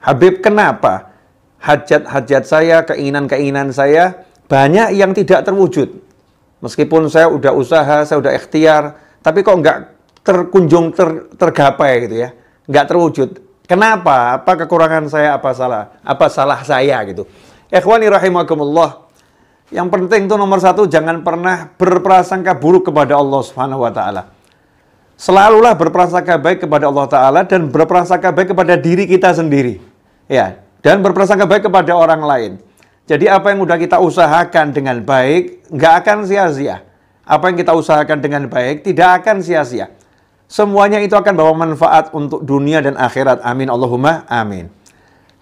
Habib, kenapa hajat-hajat saya, keinginan-keinginan saya banyak yang tidak terwujud? Meskipun saya udah usaha, saya udah ikhtiar, tapi kok nggak tergapai gitu ya, nggak terwujud. Kenapa? Apa kekurangan saya? Apa salah saya gitu? Ikhwani rahimakumullah. Yang penting tuh nomor satu, jangan pernah berprasangka buruk kepada Allah Subhanahu wa Ta'ala. Selalulah berprasangka baik kepada Allah Ta'ala dan berprasangka baik kepada diri kita sendiri. Ya, dan berprasangka baik kepada orang lain. Jadi apa yang udah kita usahakan dengan baik, nggak akan sia-sia. Apa yang kita usahakan dengan baik, tidak akan sia-sia. Semuanya itu akan bawa manfaat untuk dunia dan akhirat. Amin Allahumma amin.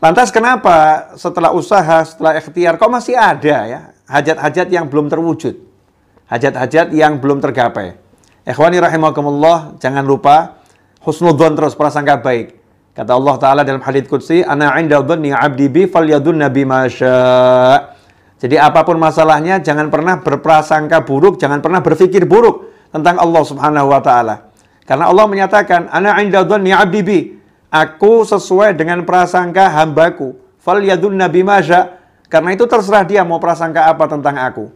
Lantas kenapa setelah usaha, setelah ikhtiar, kok masih ada ya hajat-hajat yang belum terwujud? Hajat-hajat yang belum tergapai. Ikhwani rahimakumullah, jangan lupa husnudzon terus, prasangka baik. Kata Allah Ta'ala dalam hadits qudsi, ana 'inda dhanni 'abdi bi falyadhunna bima syaa'. Jadi apapun masalahnya, jangan pernah berprasangka buruk, jangan pernah berpikir buruk tentang Allah Subhanahu wa Ta'ala. Karena Allah menyatakan, ana 'inda dhanni 'abdi bi. Aku sesuai dengan prasangka hambaku. Falyadhunna bima syaa'. Karena itu terserah dia mau prasangka apa tentang aku.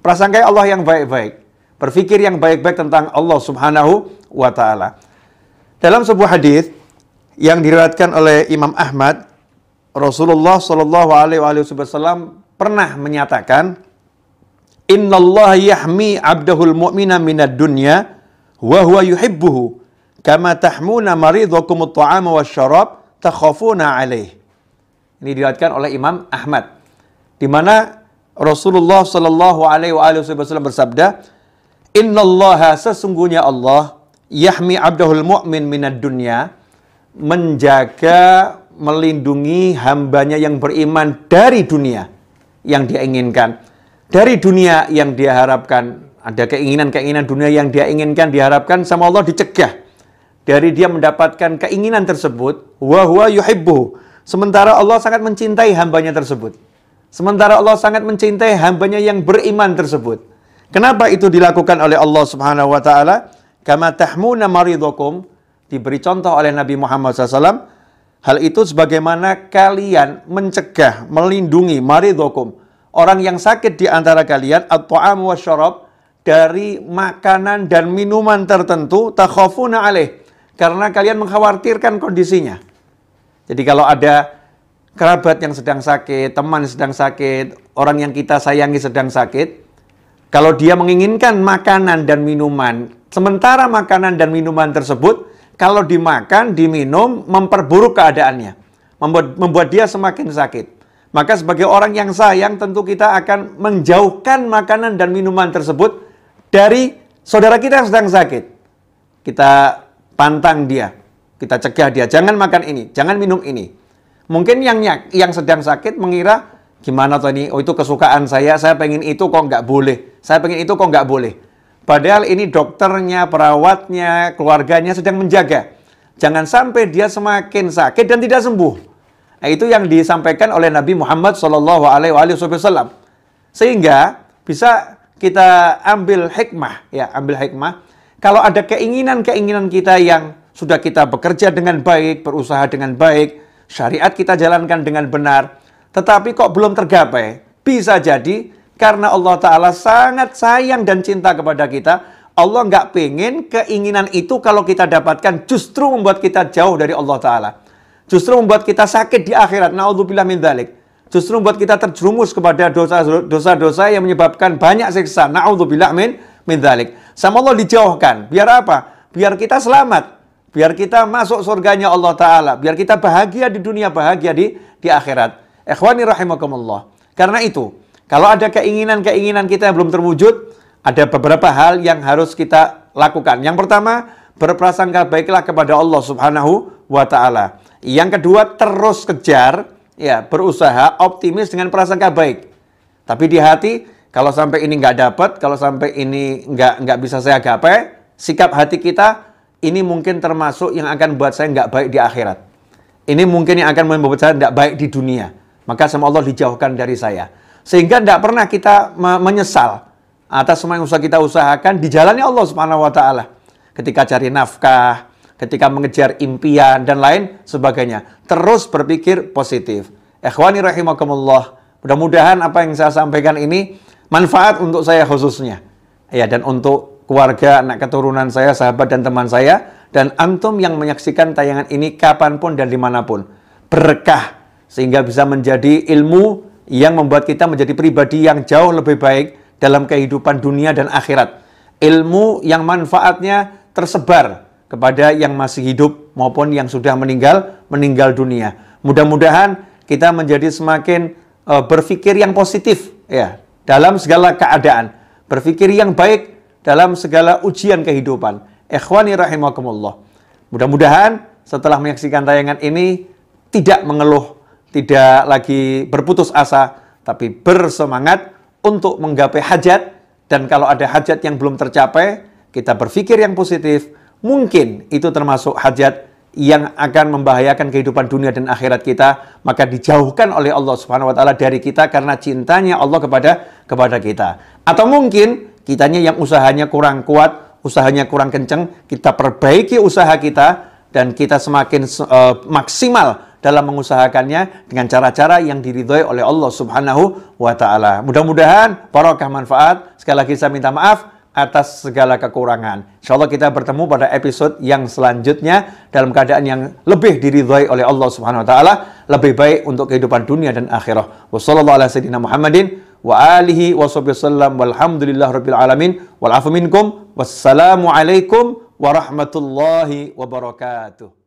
Prasangka Allah yang baik-baik. Berpikir yang baik-baik tentang Allah Subhanahu wa Ta'ala. Dalam sebuah hadis yang diriwayatkan oleh Imam Ahmad, Rasulullah Shallallahu Alaihi Wasallam pernah menyatakan, Innallaha yahmi abdahul mu'mina minad dunya wa huwa yuhibbuhu kama tahmuna maridhakum at-ta'ama wasyarab takhafuna alaih. Ini diriwayatkan oleh Imam Ahmad, di mana Rasulullah Shallallahu Alaihi Wasallam bersabda, Innallaha, sesungguhnya Allah, yahmi abdahul mu'min minad dunya, menjaga, melindungi hambanya yang beriman dari dunia yang dia inginkan, dari dunia yang dia harapkan. Ada keinginan-keinginan dunia yang dia inginkan, diharapkan, sama Allah dicegah dari dia mendapatkan keinginan tersebut. Wa huwa yuhibbuhu, sementara Allah sangat mencintai hambanya tersebut. Sementara Allah sangat mencintai hambanya yang beriman tersebut. Kenapa itu dilakukan oleh Allah Subhanahu wa Ta'ala? Kama tahmuna maridhakum, diberi contoh oleh Nabi Muhammad SAW. Hal itu sebagaimana kalian mencegah, melindungi maridhakum, orang yang sakit di antara kalian, at-ta'am wasyarab, dari makanan dan minuman tertentu, takhafuna alaih, karena kalian mengkhawatirkan kondisinya. Jadi kalau ada kerabat yang sedang sakit, teman yang sedang sakit, orang yang kita sayangi sedang sakit, kalau dia menginginkan makanan dan minuman, sementara makanan dan minuman tersebut, kalau dimakan, diminum, memperburuk keadaannya, membuat dia semakin sakit. Maka sebagai orang yang sayang, tentu kita akan menjauhkan makanan dan minuman tersebut dari saudara kita yang sedang sakit. Kita pantang dia, kita cegah dia, jangan makan ini, jangan minum ini. Mungkin yang sedang sakit mengira, gimana tuh ini, oh itu kesukaan saya pengen itu kok nggak boleh, saya pengen itu kok nggak boleh. Padahal ini dokternya, perawatnya, keluarganya sedang menjaga. Jangan sampai dia semakin sakit dan tidak sembuh. Nah, itu yang disampaikan oleh Nabi Muhammad SAW. Sehingga bisa kita ambil hikmah, ya, ambil hikmah. Kalau ada keinginan-keinginan kita yang sudah kita bekerja dengan baik, berusaha dengan baik, syariat kita jalankan dengan benar, tetapi kok belum tergapai, bisa jadi karena Allah Ta'ala sangat sayang dan cinta kepada kita. Allah nggak pengen keinginan itu kalau kita dapatkan justru membuat kita jauh dari Allah Ta'ala. Justru membuat kita sakit di akhirat. Na'udzubillah min dzalik. Justru membuat kita terjerumus kepada dosa-dosa yang menyebabkan banyak siksa. Na'udzubillah min dzalik. Sama Allah dijauhkan. Biar apa? Biar kita selamat. Biar kita masuk surganya Allah Ta'ala. Biar kita bahagia di dunia, bahagia di akhirat. Ikhwani rahimakumullah. Karena itu, kalau ada keinginan-keinginan kita yang belum terwujud, ada beberapa hal yang harus kita lakukan. Yang pertama, berprasangka baiklah kepada Allah Subhanahu wa Ta'ala. Yang kedua, terus kejar, ya, berusaha optimis dengan prasangka baik. Tapi di hati, kalau sampai ini nggak dapat, kalau sampai ini nggak bisa saya gapai, sikap hati kita, ini mungkin termasuk yang akan buat saya nggak baik di akhirat. Ini mungkin yang akan membuat saya nggak baik di dunia. Maka sama Allah dijauhkan dari saya. Sehingga tidak pernah kita menyesal atas semua yang kita usahakan dijalani Allah Subhanahu wa Ta'ala. Ketika cari nafkah, ketika mengejar impian dan lain sebagainya. Terus berpikir positif. Ikhwani rahimakumullah. Mudah-mudahan apa yang saya sampaikan ini manfaat untuk saya khususnya. Ya, dan untuk keluarga, anak keturunan saya, sahabat dan teman saya, dan antum yang menyaksikan tayangan ini kapanpun dan dimanapun. Berkah, sehingga bisa menjadi ilmu yang membuat kita menjadi pribadi yang jauh lebih baik dalam kehidupan dunia dan akhirat. Ilmu yang manfaatnya tersebar kepada yang masih hidup maupun yang sudah meninggal dunia. Mudah-mudahan kita menjadi semakin berpikir yang positif ya dalam segala keadaan, berpikir yang baik dalam segala ujian kehidupan. Ikhwani rahimakumullah. Mudah-mudahan setelah menyaksikan tayangan ini tidak mengeluh, tidak lagi berputus asa, tapi bersemangat untuk menggapai hajat. Dan kalau ada hajat yang belum tercapai, kita berpikir yang positif. Mungkin itu termasuk hajat yang akan membahayakan kehidupan dunia dan akhirat kita, maka dijauhkan oleh Allah Subhanahu wa taala dari kita karena cintanya Allah kepada kita. Atau mungkin kitanya yang usahanya kurang kuat, usahanya kurang kenceng, kita perbaiki usaha kita dan kita semakin maksimal dalam mengusahakannya dengan cara-cara yang diridhoi oleh Allah Subhanahu wa taala. Mudah-mudahan barokah manfaat. Sekali lagi saya minta maaf atas segala kekurangan. Insyaallah kita bertemu pada episode yang selanjutnya dalam keadaan yang lebih diridhoi oleh Allah Subhanahu wa taala, lebih baik untuk kehidupan dunia dan akhirah. Wassallallahu ala sayyidina Muhammadin wa alihi wasallam walhamdulillahirabbil alamin wal afu minkum. Wassalamu alaikum warahmatullahi wabarakatuh.